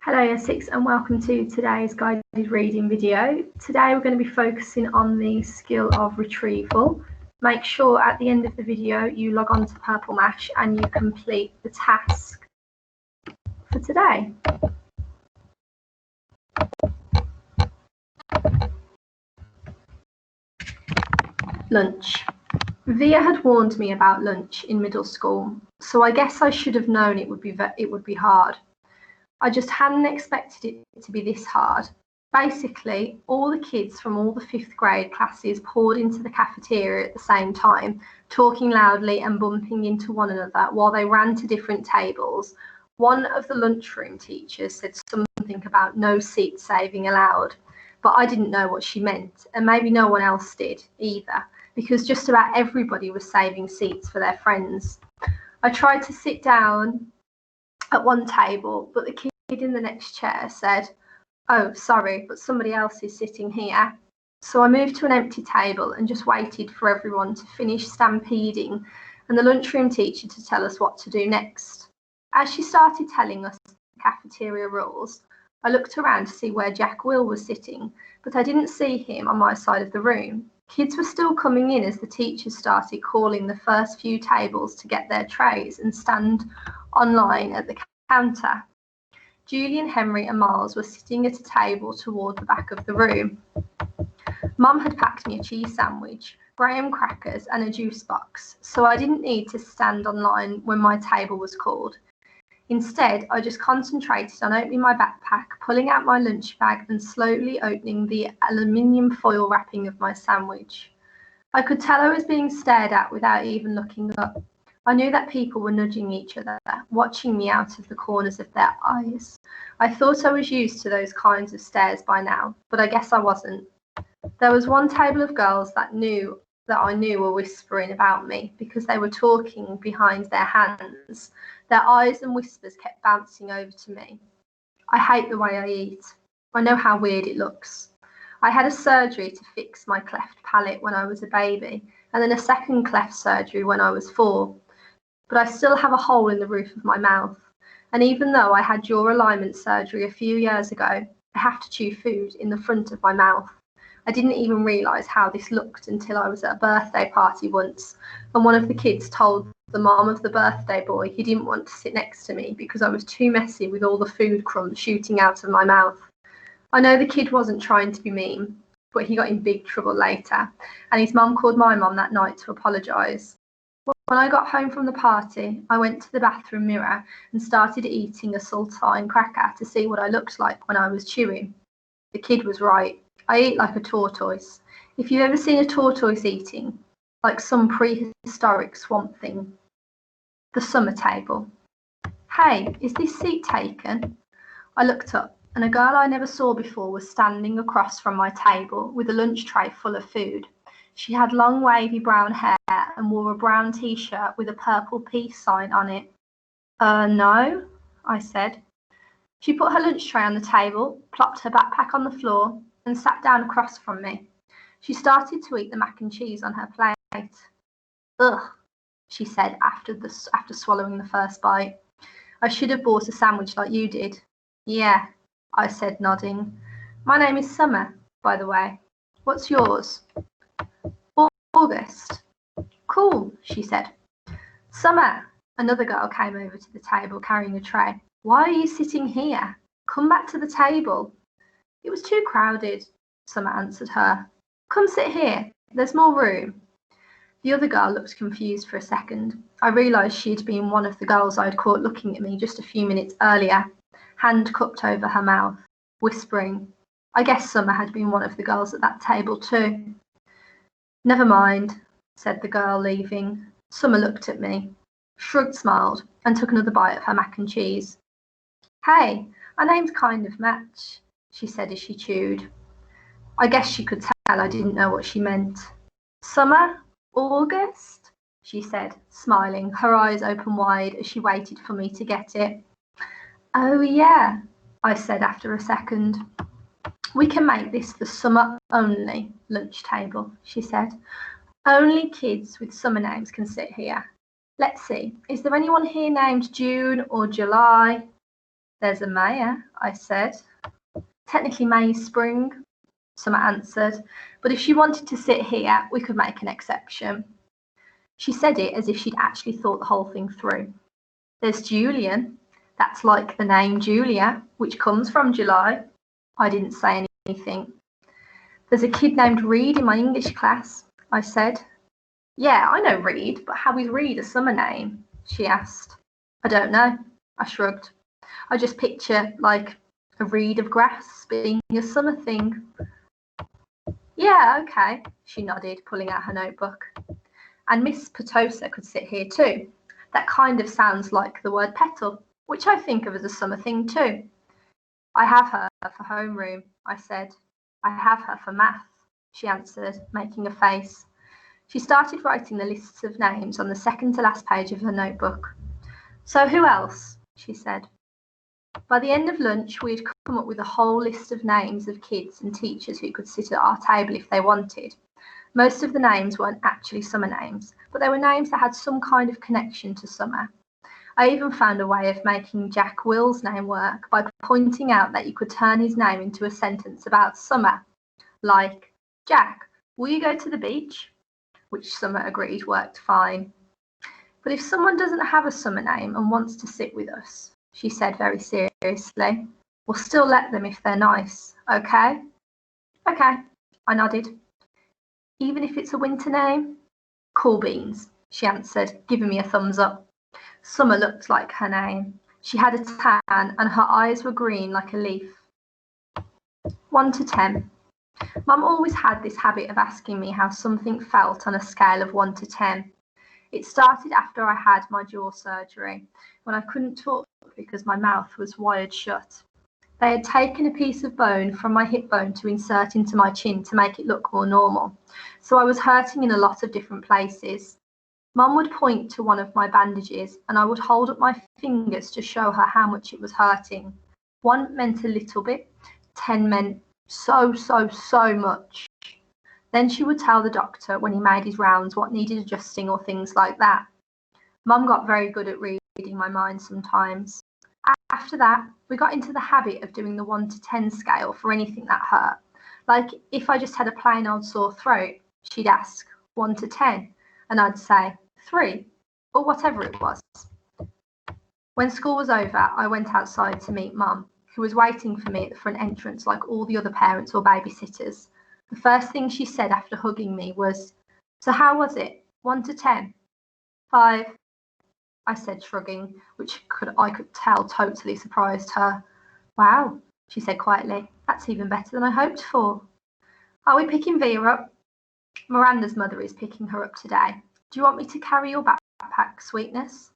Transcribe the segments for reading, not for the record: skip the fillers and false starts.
Hello Year 6 and welcome to today's guided reading video. Today we're going to be focusing on the skill of retrieval. Make sure at the end of the video you log on to Purple Mash and you complete the task for today. Lunch. Via had warned me about lunch in middle school, so I guess I should have known it would be hard. I just hadn't expected it to be this hard. Basically, all the kids from all the 5th grade classes poured into the cafeteria at the same time, talking loudly and bumping into one another while they ran to different tables. One of the lunchroom teachers said something about no seat saving allowed, but I didn't know what she meant, and maybe no one else did either, because just about everybody was saving seats for their friends. I tried to sit down at one table, but the kid in the next chair said, "Oh, sorry, but somebody else is sitting here." So I moved to an empty table and just waited for everyone to finish stampeding and the lunchroom teacher to tell us what to do next. As she started telling us the cafeteria rules, I looked around to see where Jack Will was sitting, but I didn't see him on my side of the room. Kids were still coming in as the teachers started calling the first few tables to get their trays and stand online at the counter. Julian, Henry and Miles were sitting at a table toward the back of the room. Mum had packed me a cheese sandwich, graham crackers and a juice box, so I didn't need to stand online when my table was called. Instead, I just concentrated on opening my backpack, pulling out my lunch bag and slowly opening the aluminium foil wrapping of my sandwich. I could tell I was being stared at without even looking up. I knew that people were nudging each other, watching me out of the corners of their eyes. I thought I was used to those kinds of stares by now, but I guess I wasn't. There was one table of girls that I knew were whispering about me because they were talking behind their hands. Their eyes and whispers kept bouncing over to me. I hate the way I eat. I know how weird it looks. I had a surgery to fix my cleft palate when I was a baby, and then a second cleft surgery when I was 4. But I still have a hole in the roof of my mouth. And even though I had jaw alignment surgery a few years ago, I have to chew food in the front of my mouth. I didn't even realise how this looked until I was at a birthday party once, and one of the kids told the mom of the birthday boy he didn't want to sit next to me because I was too messy with all the food crumbs shooting out of my mouth. I know the kid wasn't trying to be mean, but he got in big trouble later, and his mum called my mum that night to apologise. When I got home from the party, I went to the bathroom mirror and started eating a saltine cracker to see what I looked like when I was chewing. The kid was right. I eat like a tortoise. If you've ever seen a tortoise eating, like some prehistoric swamp thing. The summer table. "Hey, is this seat taken?" I looked up, and a girl I never saw before was standing across from my table with a lunch tray full of food. She had long wavy brown hair and wore a brown t-shirt with a purple peace sign on it. No, I said. She put her lunch tray on the table, plopped her backpack on the floor, and sat down across from me. She started to eat the mac and cheese on her plate. "Ugh," she said after swallowing the first bite. "I should have bought a sandwich like you did." "Yeah," I said, nodding. "My name is Summer, by the way. What's yours?" "August." "Cool," she said. "Summer," another girl came over to the table carrying a tray. "Why are you sitting here? Come back to the table." "It was too crowded," Summer answered her. "Come sit here. There's more room." The other girl looked confused for a second. I realised she'd been one of the girls I'd caught looking at me just a few minutes earlier, hand cupped over her mouth, whispering. I guess Summer had been one of the girls at that table too. "Never mind," said the girl, leaving. Summer looked at me, shrugged, smiled, and took another bite of her mac and cheese. "Hey, our names kind of match," she said as she chewed. I guess she could tell I didn't know what she meant. "Summer? August?" she said, smiling, her eyes open wide as she waited for me to get it. "Oh yeah," I said after a second. "We can make this the summer only lunch table," she said. "Only kids with summer names can sit here. Let's see, is there anyone here named June or July?" There's a May, I said. Technically May is spring, Summer answered, but if she wanted to sit here, we could make an exception. She said it as if she'd actually thought the whole thing through. There's Julian. That's like the name Julia, which comes from July. I didn't say anything. There's a kid named Reed in my English class, I said. Yeah, I know Reed, but how is Reed a summer name? She asked. I don't know, I shrugged. I just picture, like, a reed of grass being a summer thing. Yeah, okay, she nodded, pulling out her notebook. And Miss Potosa could sit here too. That kind of sounds like the word petal, which I think of as a summer thing too. I have her for homeroom, I said. I have her for math, she answered, making a face. She started writing the lists of names on the second to last page of her notebook. So who else? She said. By the end of lunch, we had come up with a whole list of names of kids and teachers who could sit at our table if they wanted. Most of the names weren't actually summer names, but they were names that had some kind of connection to summer. I even found a way of making Jack Will's name work by pointing out that you could turn his name into a sentence about summer, like, Jack, will you go to the beach? Which Summer agreed worked fine. But if someone doesn't have a summer name and wants to sit with us, she said very seriously, we'll still let them if they're nice, okay? Okay, I nodded. Even if it's a winter name? Cool beans, she answered, giving me a thumbs up. Summer looked like her name. She had a tan and her eyes were green like a leaf. 1 to 10. Mum always had this habit of asking me how something felt on a scale of 1 to 10. It started after I had my jaw surgery, when I couldn't talk because my mouth was wired shut. They had taken a piece of bone from my hip bone to insert into my chin to make it look more normal, so I was hurting in a lot of different places. Mum would point to one of my bandages and I would hold up my fingers to show her how much it was hurting. 1 meant a little bit, 10 meant so much. Then she would tell the doctor when he made his rounds what needed adjusting or things like that. Mum got very good at reading my mind sometimes. After that, we got into the habit of doing the 1 to 10 scale for anything that hurt. Like if I just had a plain old sore throat, she'd ask 1 to 10, and I'd say 3, or whatever it was. When school was over, I went outside to meet Mum, who was waiting for me at the front entrance like all the other parents or babysitters. The first thing she said after hugging me was, so how was it? 1 to 10? 5, I said, shrugging, which I could tell totally surprised her. Wow, she said quietly, that's even better than I hoped for. Are we picking Via up? Miranda's mother is picking her up today. Do you want me to carry your backpack, sweetness?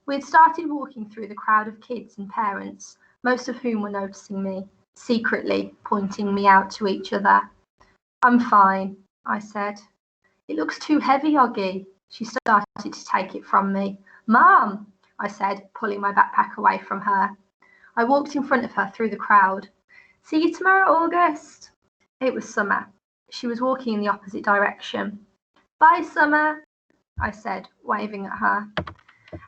We had started walking through the crowd of kids and parents, most of whom were noticing me, secretly pointing me out to each other. I'm fine, I said. It looks too heavy, Oggy. She started to take it from me. Mum, I said, pulling my backpack away from her. I walked in front of her through the crowd. See you tomorrow, August. It was Summer. She was walking in the opposite direction. Bye, Summer, I said, waving at her.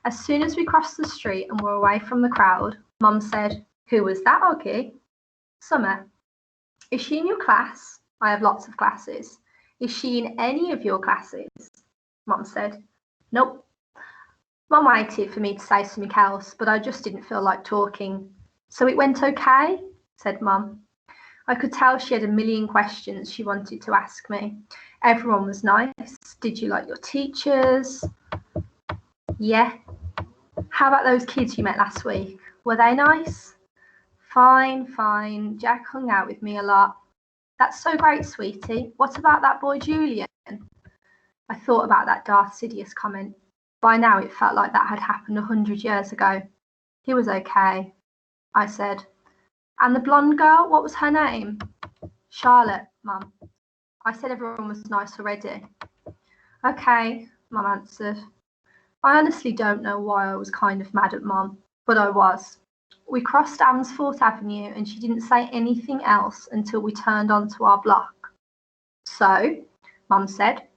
As soon as we crossed the street and were away from the crowd, Mum said, who was that, Oggy? Summer. Is she in your class? I have lots of classes. Is she in any of your classes? Mum said. Nope. Mum waited for me to say something else, but I just didn't feel like talking. So it went okay? Said Mum. I could tell she had a million questions she wanted to ask me. Everyone was nice. Did you like your teachers? Yeah. How about those kids you met last week? Were they nice? Fine. Jack hung out with me a lot. That's so great, sweetie. What about that boy Julian? I thought about that Darth Sidious comment. By now it felt like that had happened 100 years ago. He was okay, I said. And the blonde girl, what was her name? Charlotte, Mum. I said everyone was nice already. Okay, Mum answered. I honestly don't know why I was kind of mad at Mum, but I was. We crossed Amsfort Avenue and she didn't say anything else until we turned onto our block. So, Mum said,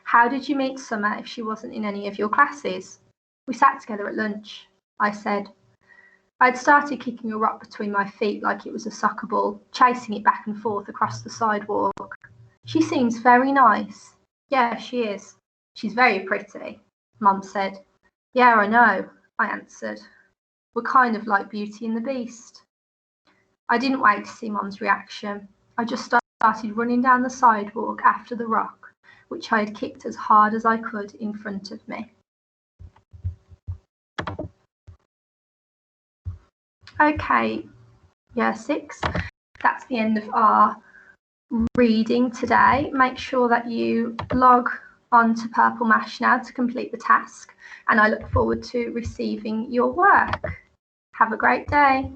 how did you meet Summer if she wasn't in any of your classes? We sat together at lunch, I said. I'd started kicking a rock between my feet like it was a soccer ball, chasing it back and forth across the sidewalk. She seems very nice. Yeah, she is. She's very pretty, Mum said. Yeah, I know, I answered. We're kind of like Beauty and the Beast. I didn't wait to see Mum's reaction. I just started running down the sidewalk after the rock, which I had kicked as hard as I could in front of me. Okay, year 6, that's the end of our reading today. Make sure that you log on to Purple Mash now to complete the task, and I look forward to receiving your work. Have a great day.